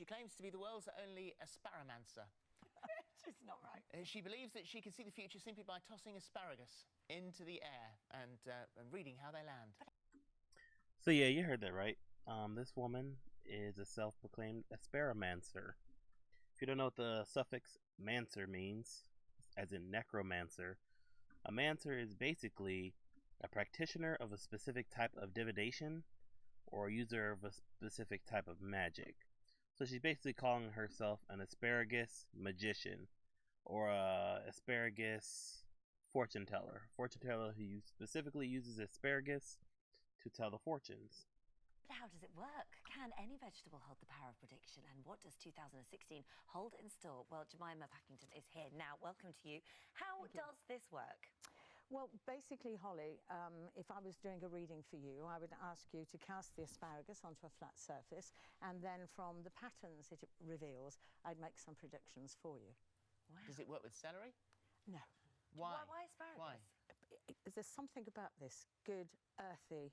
She claims to be the world's only asparamancer. It's not right. She believes that she can see the future simply by tossing asparagus into the air and reading how they land. So yeah, you heard that right. This woman is a self-proclaimed asparamancer. If you don't know what the suffix mancer means, as in necromancer, a mancer is basically a practitioner of a specific type of divination or a user of a specific type of magic. So she's basically calling herself an asparagus magician or a asparagus fortune teller. Fortune teller who specifically uses asparagus to tell the fortunes. But how does it work? Can any vegetable hold the power of prediction? And what does 2016 hold in store? Well, Jemima Packington is here now. Welcome to you. How does this work? Well, basically, Holly, if I was doing a reading for you, I would ask you to cast the asparagus onto a flat surface, and then from the patterns it reveals, I'd make some predictions for you. Wow. Does it work with celery? No. Why? Why asparagus? Why? There's something about this good, earthy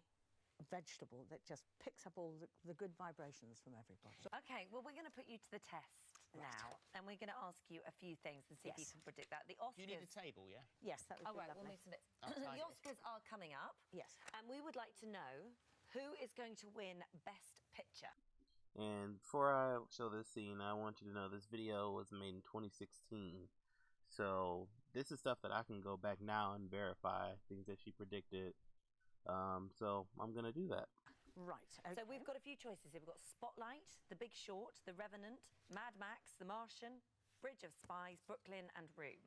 vegetable that just picks up all the good vibrations from everybody. Okay, well, we're going to put you to the test now, and we're going to ask you a few things and see if you can predict that. The Oscars... Do you need a table, yeah? Yes, that would Oh, be right, lovely. we'll move some bits. The Oscars are coming up. Yes. And we would like to know who is going to win Best Picture. And before I show this scene, I want you to know this video was made in 2016. So this is stuff that I can go back now and verify, things that she predicted. So I'm going to do that. Right. Okay. So we've got a few choices here. We've got Spotlight, The Big Short, The Revenant, Mad Max, The Martian, Bridge of Spies, Brooklyn and Room.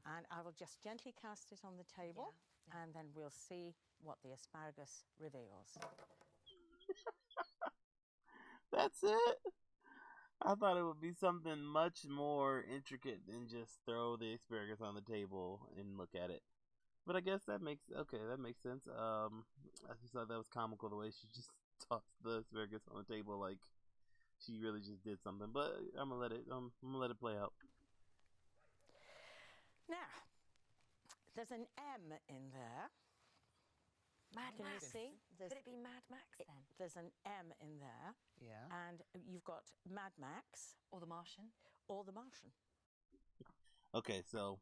And I will just gently cast it on the table, and then we'll see what the asparagus reveals. That's it? I thought it would be something much more intricate than just throw the asparagus on the table and look at it. But I guess that makes sense. I just thought that was comical the way she just tossed the asparagus on the table like she really just did something. But I'm gonna let it play out. Now, there's an M in there. Mad Can Max. you see? Could it be Mad Max then? There's an M in there. Yeah. And you've got Mad Max. Or The Martian? Or The Martian. Okay, so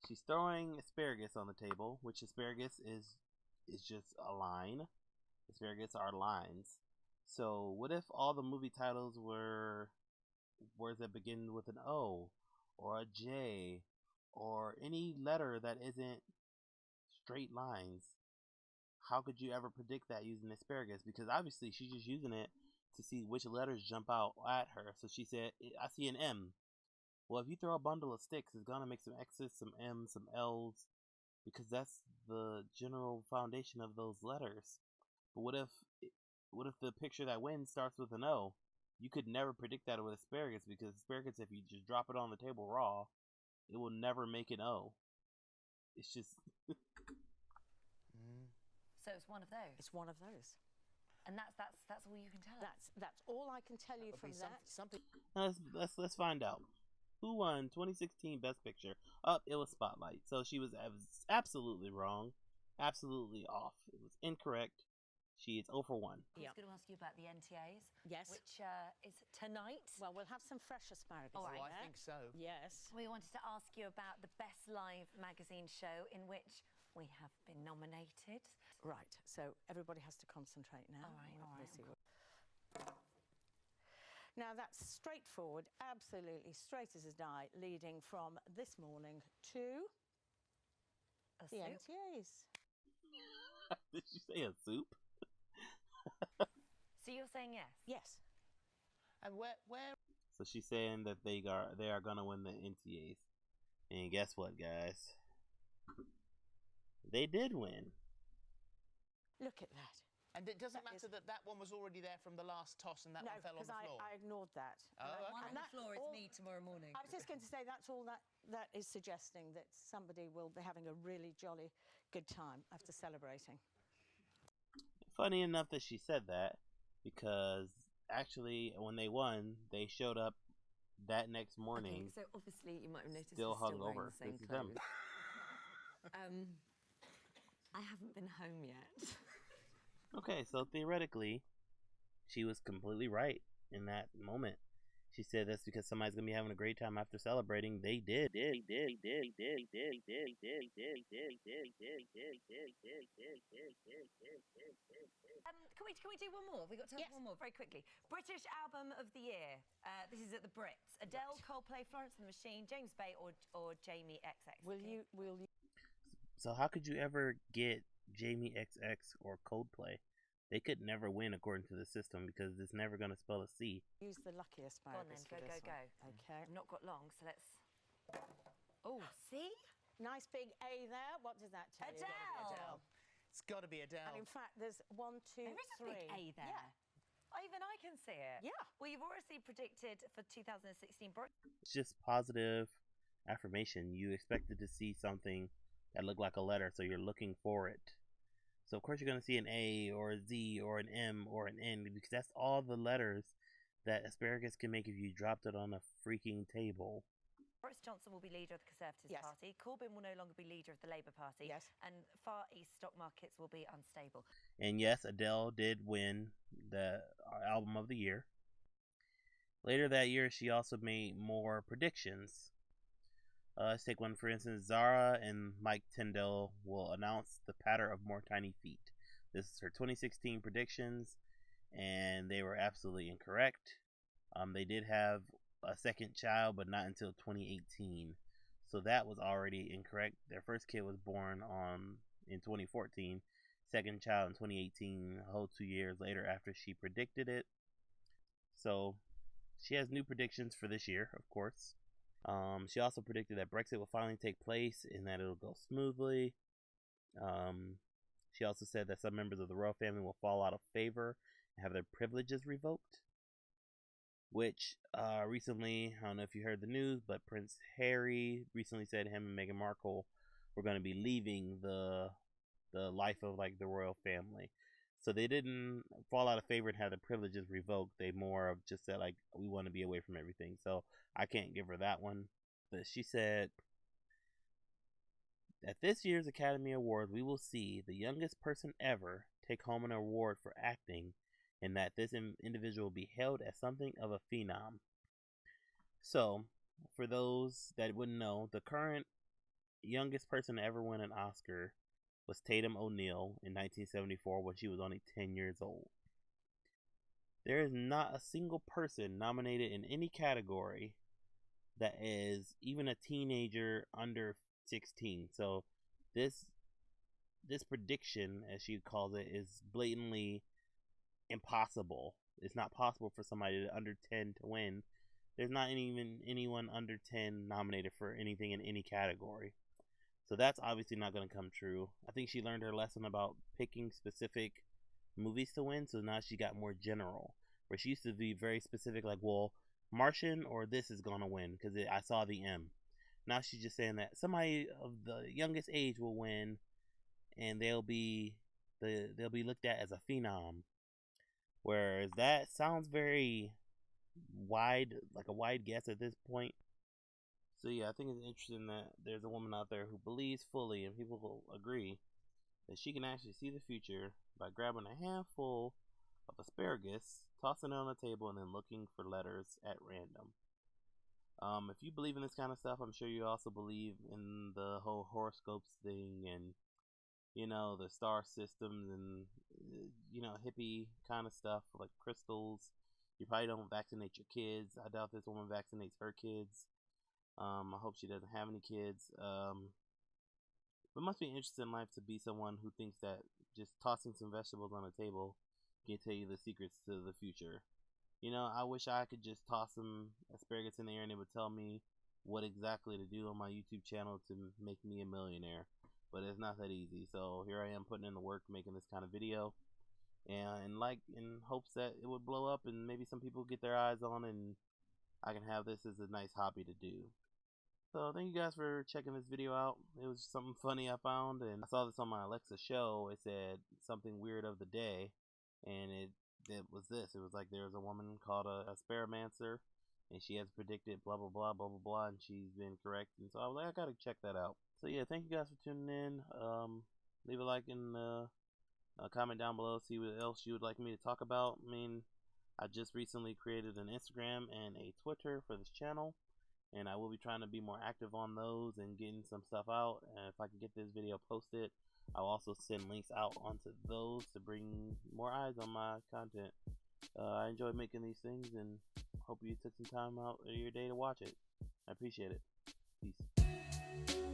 she's throwing asparagus on the table, which asparagus is just a line. Asparagus are lines. So what if all the movie titles were words that begin with an O or a J or any letter that isn't straight lines? How could you ever predict that using asparagus? Because obviously she's just using it to see which letters jump out at her. So she said, I see an M. Well, if you throw a bundle of sticks, it's going to make some X's, some M's, some L's, because that's the general foundation of those letters. But what if the picture that wins starts with an O? You could never predict that with asparagus, because asparagus, if you just drop it on the table raw, it will never make an O. It's just... So it's one of those? It's one of those. And that's all you can tell us? That's all I can tell you from that. Something. Let's find out. Who won 2016 Best Picture? Oh, it was Spotlight. So she was absolutely wrong. Absolutely off. It was incorrect. She is 0 for 1. I was going to ask you about the NTAs. Yes. Which is tonight. Well, we'll have some fresh asparagus. All right. Oh, I think so. Yes. We wanted to ask you about the Best Live magazine show in which we have been nominated. Right. So everybody has to concentrate now. All right. Now that's straightforward, absolutely straight as a die, leading from this morning to A the soup? NTAs. Did you say a soup? So you're saying yes? Yes. And where? So she's saying that they are gonna win the NTAs. And guess what, guys? They did win. Look at that. And it doesn't matter that one was already there from the last toss and that one fell on the floor. I ignored that. Oh, okay. One on the floor is me tomorrow morning. I was just going to say that's all that is suggesting that somebody will be having a really jolly good time after celebrating. Funny enough that she said that, because actually when they won, they showed up that next morning. Okay, so obviously you might have noticed still we're hungover. wearing the same clothes. I haven't been home yet. Okay, so theoretically, she was completely right in that moment. She said that's because somebody's gonna be having a great time after celebrating. They did. Can we do one more? We got time for one more very quickly. British album of the year. This is at the Brits. Adele, Coldplay, Florence and the Machine, James Bay, or Jamie XX. Will you? So how could you ever get Jamie XX or Coldplay? They could never win according to the system because it's never going to spell a C. Use the lucky asparagus. Go on then, go. Okay. I've not got long, so let's... Oh, see? Nice big A there. What does that tell you? Adele. It's got to be Adele. And in fact, there's 1, 2, 3. There is a big A there. Yeah. Even I can see it. Yeah. Well, you've already predicted for 2016. It's just positive affirmation. You expected to see something that looked like a letter, so you're looking for it. So of course you're going to see an A or a Z or an M or an N because that's all the letters that asparagus can make if you dropped it on a freaking table. Boris Johnson will be leader of the Conservative Party. Corbyn will no longer be leader of the Labour Party. Yes. And Far East stock markets will be unstable. And yes, Adele did win the album of the year. Later that year, she also made more predictions. Let's take one for instance. Zara and Mike Tyndall will announce the patter of more tiny feet. This is her 2016 predictions, and they were absolutely incorrect. They did have a second child, but not until 2018, so that was already incorrect. Their first kid was born in 2014. Second child in 2018, a whole 2 years later after she predicted it. So she has new predictions for this year, of course. She also predicted that Brexit will finally take place and that it'll go smoothly. She also said that some members of the royal family will fall out of favor and have their privileges revoked. Which recently, I don't know if you heard the news, but Prince Harry recently said him and Meghan Markle were going to be leaving the life of like the royal family. So they didn't fall out of favor and have the privileges revoked. They more of just said like, we want to be away from everything. So I can't give her that one. But she said, at this year's Academy Awards, we will see the youngest person ever take home an award for acting, and that this individual will be hailed as something of a phenom. So, for those that wouldn't know, the current youngest person to ever win an Oscar was Tatum O'Neal in 1974 when she was only 10 years old. There is not a single person nominated in any category that is even a teenager under 16. So this prediction, as she calls it, is blatantly impossible. It's not possible for somebody under 10 to win. There's not even anyone under 10 nominated for anything in any category. So that's obviously not going to come true. I think she learned her lesson about picking specific movies to win, so now she got more general. Where she used to be very specific, like, well, Martian or this is going to win because I saw the M. Now she's just saying that somebody of the youngest age will win, and they'll be looked at as a phenom. Whereas that sounds very wide, like a wide guess at this point. So yeah, I think it's interesting that there's a woman out there who believes fully, and people will agree, that she can actually see the future by grabbing a handful of asparagus, tossing it on the table, and then looking for letters at random. If you believe in this kind of stuff, I'm sure you also believe in the whole horoscopes thing and, you know, the star systems and, you know, hippie kind of stuff like crystals. You probably don't vaccinate your kids. I doubt this woman vaccinates her kids. I hope she doesn't have any kids. But it must be interesting in life to be someone who thinks that just tossing some vegetables on a table can tell you the secrets to the future. You know, I wish I could just toss some asparagus in the air and it would tell me what exactly to do on my YouTube channel to make me a millionaire. But it's not that easy. So here I am putting in the work, making this kind of video. And like in hopes that it would blow up and maybe some people get their eyes on and I can have this as a nice hobby to do. So thank you guys for checking this video out. It was something funny I found, and I saw this on my Alexa show. It said something weird of the day, and it was this. It was like there was a woman called a asparamancer, and she has predicted blah blah blah blah blah blah, and she's been correct. And so I was like, I gotta check that out. So yeah, thank you guys for tuning in. Leave a like and comment down below. See what else you would like me to talk about. I mean, I just recently created an Instagram and a Twitter for this channel, and I will be trying to be more active on those and getting some stuff out. And if I can get this video posted, I'll also send links out onto those to bring more eyes on my content. I enjoy making these things and hope you took some time out of your day to watch it. I appreciate it. Peace.